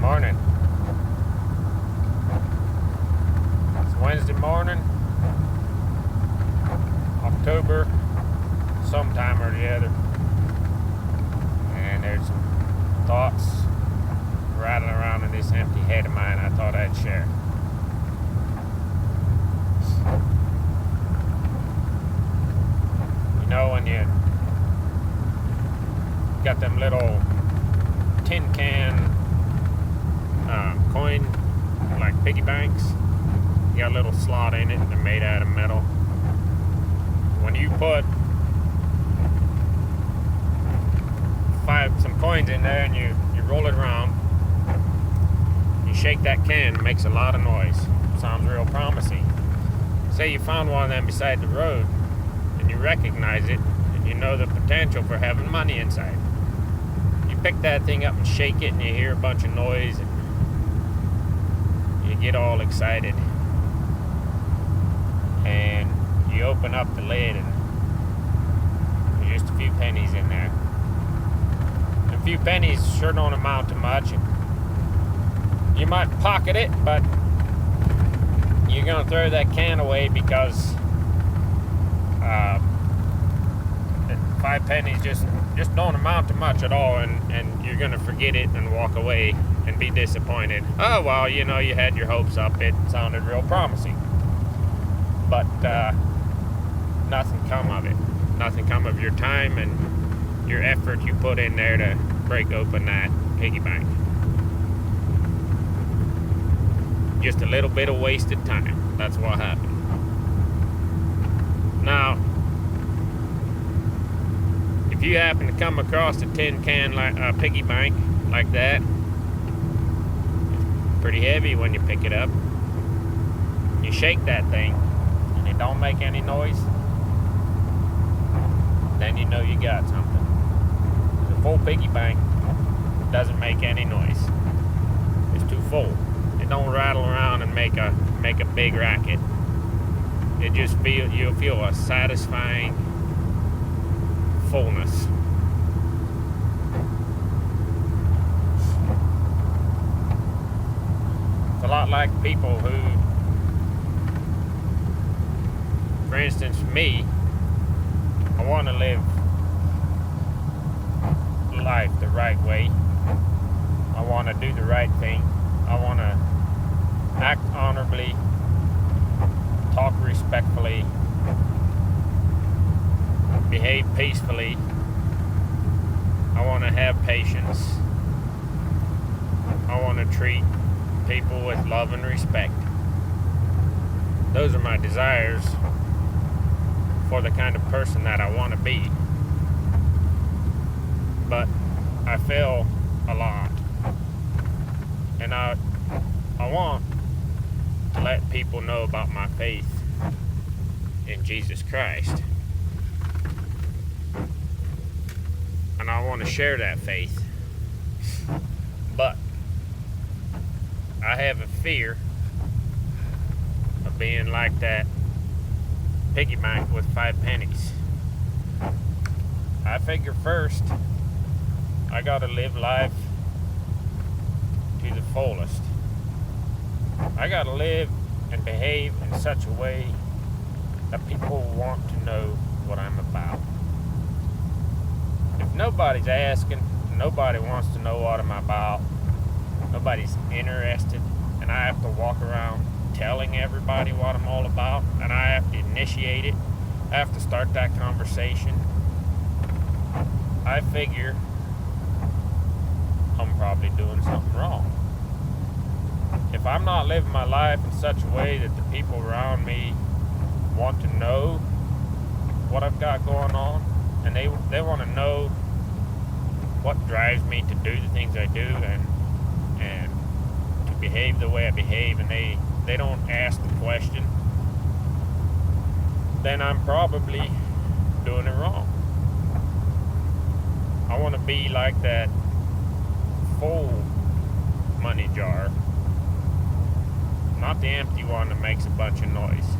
Morning. It's Wednesday morning, October, sometime or the other. And there's some thoughts rattling around in this empty head of mine I thought I'd share. You know, when you got them little tin can coin, like piggy banks, you got a little slot in it, they're made out of metal. When you put some coins in there and you roll it around, you shake that can, it makes a lot of noise. Sounds real promising. Say you found one of them beside the road and you recognize it and you know the potential for having money inside. You pick that thing up and shake it and you hear a bunch of noise and you get all excited. And you open up the lid and there's just a few pennies in there. A few pennies sure don't amount to much. You might pocket it, but you're going to throw that can away because 5 pennies just don't amount to much at all, and you're going to forget it and walk away and be disappointed. Oh, well, you know, you had your hopes up. It sounded real promising. But nothing come of it. Nothing come of your time and your effort you put in there to break open that piggy bank. Just a little bit of wasted time. That's what happened. Now, if you happen to come across a tin can like piggy bank like that, it's pretty heavy when you pick it up. You shake that thing and it don't make any noise, then you know you got something. The full piggy bank doesn't make any noise. It's too full. It don't rattle around and make a big racket. It just you'll feel a satisfying fullness. It's a lot like people who, for instance, me, I want to live life the right way. I want to do the right thing. I want to act honorably, talk respectfully, behave peacefully. I want to have patience. I want to treat people with love and respect. Those are my desires for the kind of person that I want to be. But I fail a lot. And I want to let people know about my faith in Jesus Christ. And I want to share that faith. But I have a fear of being like that piggy bank with 5 pennies. I figure first, I gotta live life to the fullest. I gotta live and behave in such a way that people want to know what I'm about. If nobody's asking, nobody wants to know what I'm about, nobody's interested, and I have to walk around telling everybody what I'm all about, and I have to initiate it, I have to start that conversation, I figure I'm probably doing something wrong. If I'm not living my life in such a way that the people around me want to know what I've got going on, and they want to know what drives me to do the things I do and to behave the way I behave, and they don't ask the question, then I'm probably doing it wrong. I want to be like that full money jar, not the empty one that makes a bunch of noise.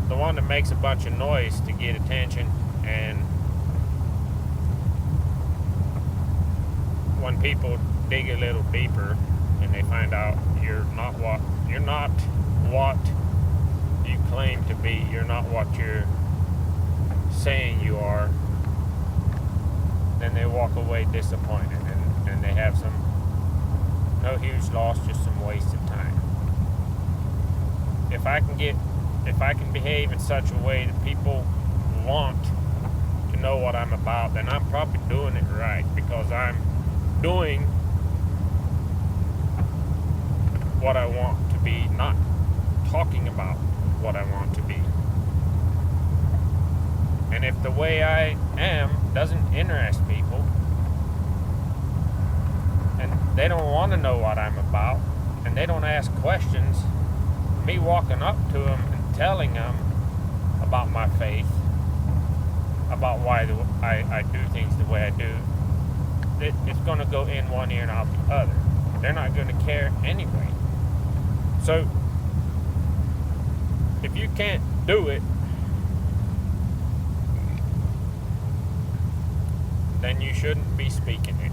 The one that makes a bunch of noise to get attention, and when people dig a little deeper and they find out you're not what you claim to be, you're not what you're saying you are, then they walk away disappointed, and they have no huge loss, just some wasted time. If I can behave in such a way that people want to know what I'm about, then I'm probably doing it right, because I'm doing what I want to be, not talking about what I want to be. And if the way I am doesn't interest people, and they don't want to know what I'm about, and they don't ask questions, me walking up to them and telling them about my faith, about why I do things the way I do, it's going to go in one ear and out the other. They're not going to care anyway. So, if you can't do it, then you shouldn't be speaking it.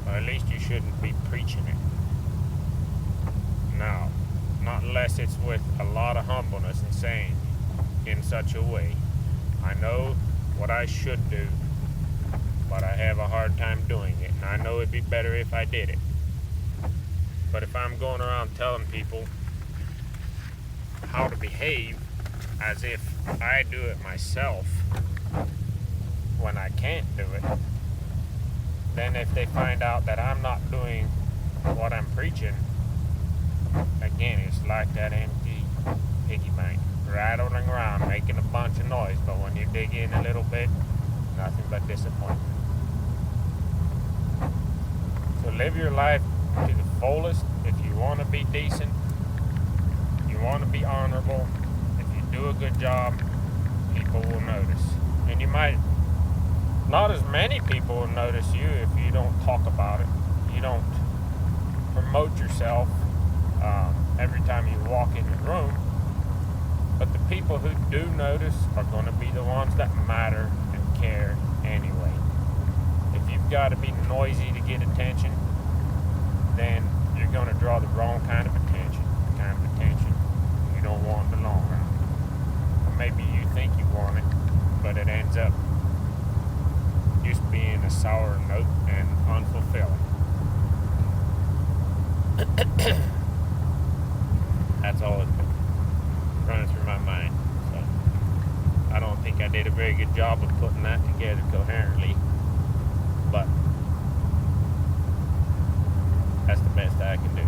Or at least you shouldn't be preaching it. Now, not unless it's with a lot of humbleness and saying in such a way, I know what I should do, but I have a hard time doing it, and I know it'd be better if I did it. But if I'm going around telling people how to behave as if I do it myself when I can't do it, then if they find out that I'm not doing what I'm preaching, again, it's like that empty piggy bank, rattling around, making a bunch of noise, but when you dig in a little bit, nothing but disappointment. So live your life to the fullest. If you want to be decent, you want to be honorable, if you do a good job, people will notice. And you might, not as many people will notice you if you don't talk about it. You don't promote yourself every time you walk in the room. But the people who do notice are going to be the ones that matter and care anyway. If you've got to be noisy to get attention, then you're going to draw the wrong kind of attention, the kind of attention you don't want in the long run. Or maybe you think you want it, but it ends up just being a sour note and unfulfilling. That's all that's running through my mind. So I don't think I did a very good job of putting that together coherently, but that's the best I can do.